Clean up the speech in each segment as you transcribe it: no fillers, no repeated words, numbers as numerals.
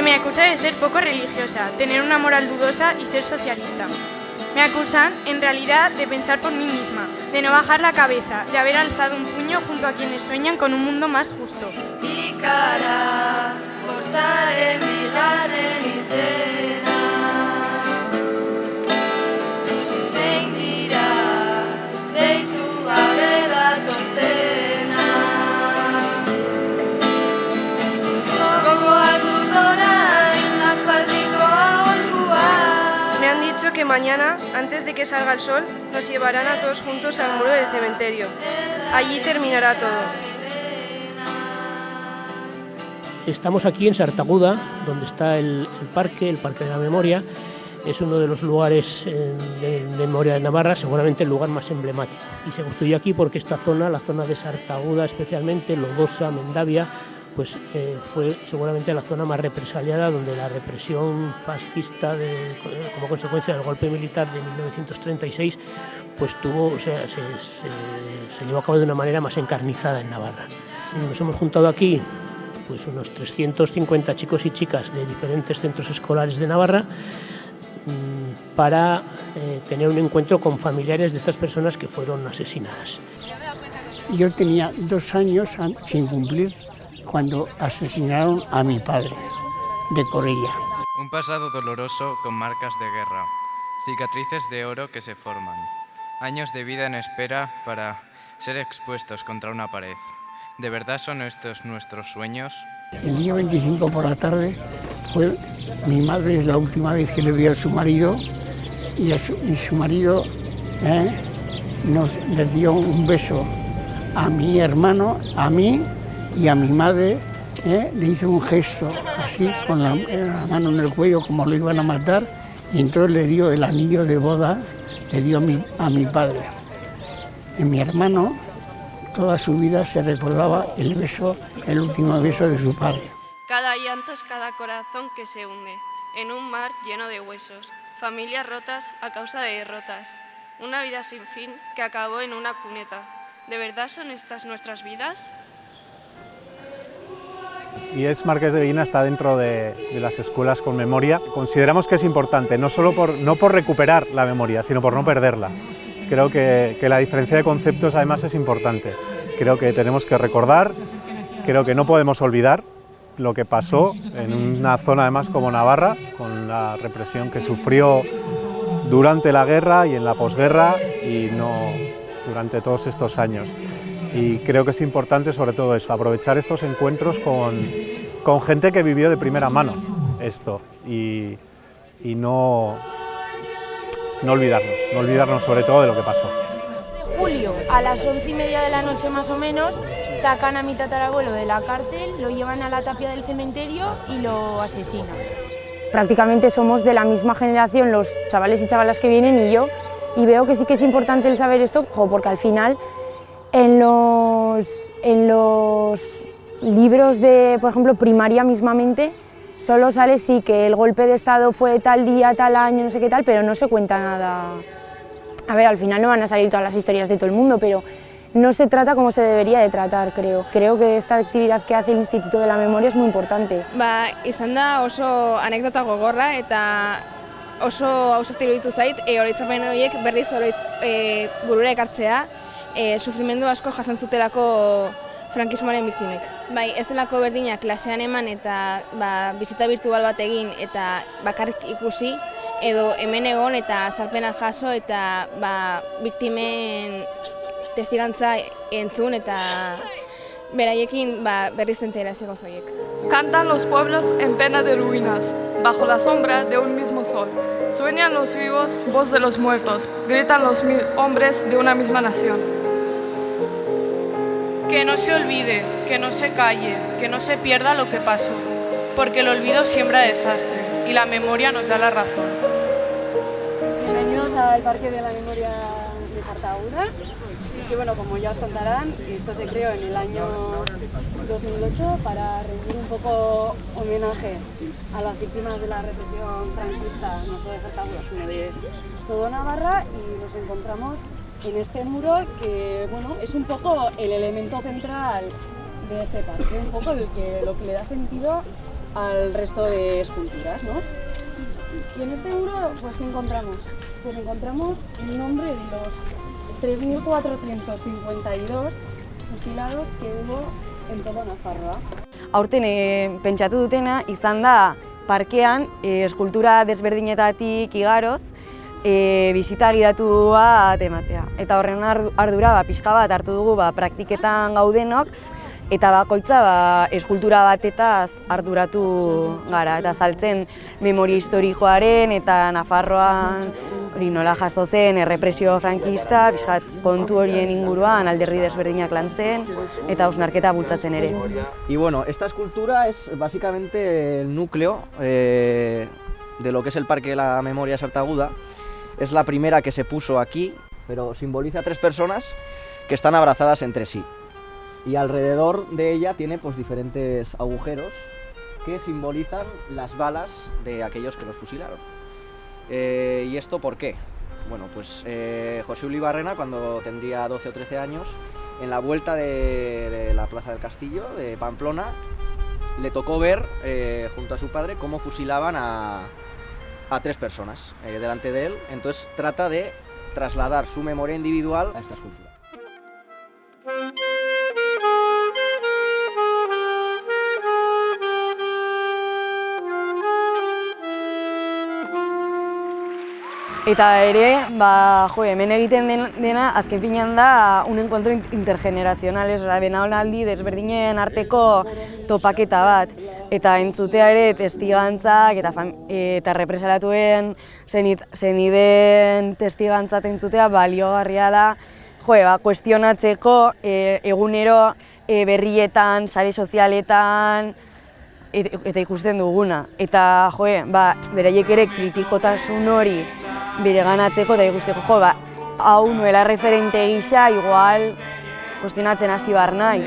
Se me acusa de ser poco religiosa, tener una moral dudosa y ser socialista. Me acusan, en realidad, de pensar por mí misma, de no bajar la cabeza, de haber alzado un puño junto a quienes sueñan con un mundo más justo. Que mañana, antes de que salga el sol, nos llevarán a todos juntos al muro del cementerio. Allí terminará todo. Estamos aquí en Sartaguda, donde está el Parque de la Memoria. Es uno de los lugares de memoria de Navarra, seguramente el lugar más emblemático. Y se construyó aquí porque esta zona, la zona de Sartaguda especialmente, Lodosa, Mendavia, pues fue seguramente la zona más represaliada, donde la represión fascista como consecuencia del golpe militar de 1936 pues se llevó a cabo de una manera más encarnizada en Navarra. Nos hemos juntado aquí pues unos 350 chicos y chicas de diferentes centros escolares de Navarra para tener un encuentro con familiares de estas personas que fueron asesinadas. Yo tenía 2 años sin cumplir cuando asesinaron a mi padre, de Corella. Un pasado doloroso con marcas de guerra, cicatrices de oro que se forman, años de vida en espera para ser expuestos contra una pared. ¿De verdad son estos nuestros sueños? El día 25 por la tarde mi madre, es la última vez que le vio a su marido, y su marido les dio un beso a mi hermano, a mí y a mi madre. Le hizo un gesto así con la mano en el cuello, como lo iban a matar, y entonces le dio el anillo de boda, le dio a mi padre. Y mi hermano toda su vida se recordaba el último beso de su padre. Cada llanto es cada corazón que se hunde en un mar lleno de huesos, familias rotas a causa de derrotas, una vida sin fin que acabó en una cuneta. ¿De verdad son estas nuestras vidas? IES Marqués de Villena está dentro de las escuelas con memoria. Consideramos que es importante, no por recuperar la memoria, sino por no perderla. Creo que la diferencia de conceptos además es importante. Creo que tenemos que recordar, creo que no podemos olvidar lo que pasó en una zona además como Navarra, con la represión que sufrió durante la guerra y en la posguerra y no durante todos estos años. Y creo que es importante sobre todo eso, aprovechar estos encuentros con gente que vivió de primera mano esto y no olvidarnos sobre todo de lo que pasó. De julio, a las 11:30 de la noche más o menos, sacan a mi tatarabuelo de la cárcel, lo llevan a la tapia del cementerio y lo asesinan. Prácticamente somos de la misma generación, los chavales y chavalas que vienen y yo, y veo que sí que es importante el saber esto, porque al final en los libros de, por ejemplo, primaria mismamente, solo sale sí que el golpe de Estado fue tal día, tal año, no sé qué tal, pero no se cuenta nada. A ver, al final no van a salir todas las historias de todo el mundo, pero no se trata como se debería de tratar, creo. Creo que esta actividad que hace el Instituto de la Memoria es muy importante. Izan da oso anekdota gogorra eta oso ausartu iruditu zait, oroitzapen horiek berriz burura ekartzea, sufrimendu asko jasan zutelako frankismoaren biktimek. Bai, ez delako berdina klasean eman eta bizita virtual bat egin eta bakarrik ikusi, edo hemen egon eta azalpena jaso eta biktimen testigantza entzun eta beraiekin berriz enteratzeko zoiek. Cantan los pueblos en pena de ruinas, bajo la sombra de un mismo sol. Sueñan los vivos, voz de los muertos, gritan los hombres de una misma nación. Que no se olvide, que no se calle, que no se pierda lo que pasó, porque el olvido siembra desastre y la memoria nos da la razón. Bienvenidos al Parque de la Memoria de Sartaguda. Y bueno, como ya os contarán, esto se creó en el año 2008 para rendir un poco homenaje a las víctimas de la represión franquista, no solo de Sartaguda, sino de todo Navarra, y nos encontramos en este muro que bueno, es un poco el elemento central de este parque, un poco lo que le da sentido al resto de esculturas, ¿no? Y en este muro, pues ¿qué encontramos? Pues encontramos el nombre de los 3.452 fusilados que hubo en toda Nafarroa. Aurten pentsatu dutena izan da parkean eskultura desberdinetatik igaroz bisita gidatu bat ematea. Eta horren ardura pixka bat hartu dugu praktiketan gaudenok eta bakoitza eskultura batetaz arduratu gara eta azaltzen memoria historikoaren eta Nafarroan nola jaso zen errepresio frankista, pixkat kontu horien inguruan alderdi desberdinak lantzen eta hausnarketa bultzatzen ere. Y bueno, esta escultura es básicamente el núcleo de lo que es el Parque de la Memoria de Sartaguda. Es la primera que se puso aquí, pero simboliza a 3 personas que están abrazadas entre sí. Y alrededor de ella tiene pues diferentes agujeros que simbolizan las balas de aquellos que los fusilaron. ¿Y esto por qué? Bueno, pues José Ulibarrena, cuando tendría 12 o 13 años, en la vuelta de la Plaza del Castillo de Pamplona, le tocó ver junto a su padre cómo fusilaban a 3 personas delante de él. Entonces trata de trasladar su memoria individual a esta escultura. Eta ere, hemen egiten dena, azken finean da, un encuentro intergeneracional, belaunaldi desberdinen arteko topaketa bat. Eta entzutea ere testigantzak eta represalatuen zenideen testigantzak entzutea baliogarria da, kuestionatzeko egunero berrietan, sare sozialetan, eta ikusten duguna. Eta beraiek ere kritikotasun hori bere ganatzeko eta ikusteko, hau nuela referente gisa, igual kuestionatzen hasi behar naiz.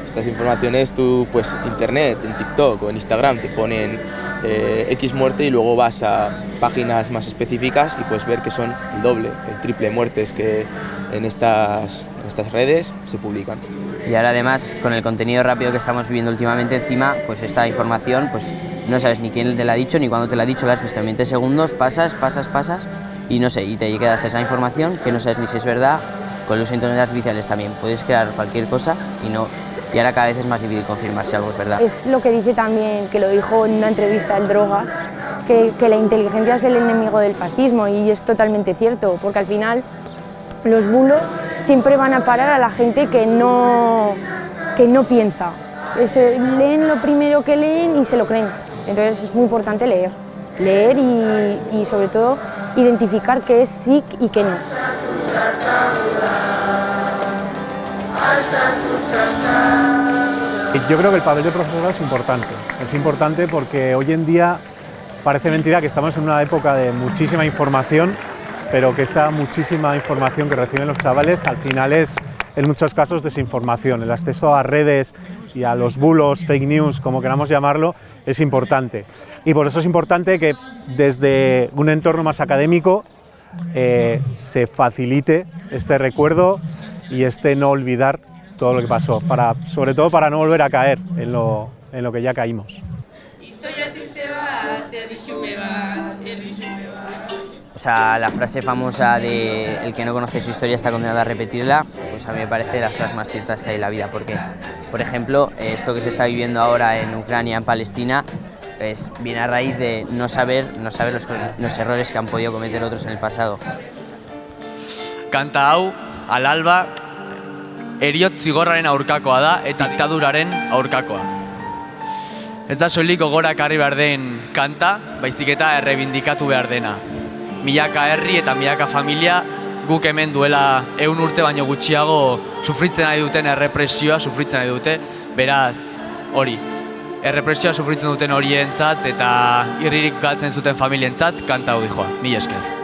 Estas informaciones tú, pues internet, en TikTok o en Instagram te ponen X muerte y luego vas a páginas más específicas y puedes ver que son el doble, el triple muertes que en estas redes se publican. Y ahora además con el contenido rápido que estamos viviendo últimamente encima, pues esta información pues no sabes ni quién te la ha dicho ni cuándo te la ha dicho, la has visto en 20 segundos, pasas y no sé, y te quedas esa información que no sabes ni si es verdad. Con los inteligencias artificiales también puedes crear cualquier cosa y ahora cada vez es más difícil confirmar si algo es verdad. Es lo que dice también, que lo dijo en una entrevista el Droga, que la inteligencia es el enemigo del fascismo, y es totalmente cierto, porque al final los bulos siempre van a parar a la gente que no piensa. Leen lo primero que leen y se lo creen. Entonces es muy importante leer y sobre todo identificar qué es sí y qué no. Yo creo que el papel del profesorado es importante porque hoy en día parece mentira que estamos en una época de muchísima información, pero que esa muchísima información que reciben los chavales al final es en muchos casos desinformación. El acceso a redes y a los bulos, fake news, como queramos llamarlo, es importante. Y por eso es importante que desde un entorno más académico se facilite este recuerdo y no olvidar todo lo que pasó, sobre todo para no volver a caer en lo que ya caímos. O sea, la frase famosa de el que no conoce su historia está condenado a repetirla, pues a mí me parece de las cosas más ciertas que hay en la vida, porque, por ejemplo, esto que se está viviendo ahora en Ucrania, en Palestina, viene a raíz de no saber los errores que han podido cometer otros en el pasado. Kanta hau, al alba, heriotz zigorraren aurkakoa da eta diktaduraren aurkakoa. Ez da soilik gogora ekarri behar den kanta, baizik eta errebindikatu behar dena. Milaka herri eta milaka familia guk hemen duela 100 urte baino gutxiago sufritzen ari duten errepresioa sufritzen ari dute, beraz hori. Errepresioa sufritzen duten horientzat eta irririk galtzen zuten familientzat kanta hau dijoa. Mila esker.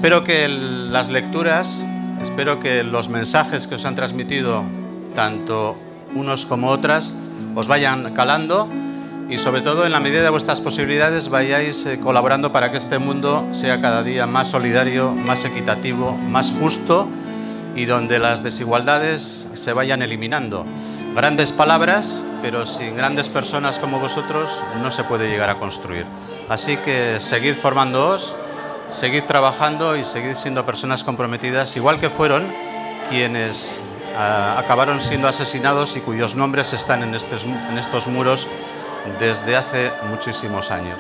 Espero que las lecturas, espero que los mensajes que os han transmitido tanto unos como otras os vayan calando y sobre todo en la medida de vuestras posibilidades vayáis colaborando para que este mundo sea cada día más solidario, más equitativo, más justo y donde las desigualdades se vayan eliminando. Grandes palabras, pero sin grandes personas como vosotros no se puede llegar a construir. Así que seguid formándoos, seguid trabajando y seguid siendo personas comprometidas, igual que fueron quienes acabaron siendo asesinados y cuyos nombres están en estos muros desde hace muchísimos años.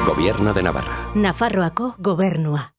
Gobierno de Navarra. Nafarroako gobernua.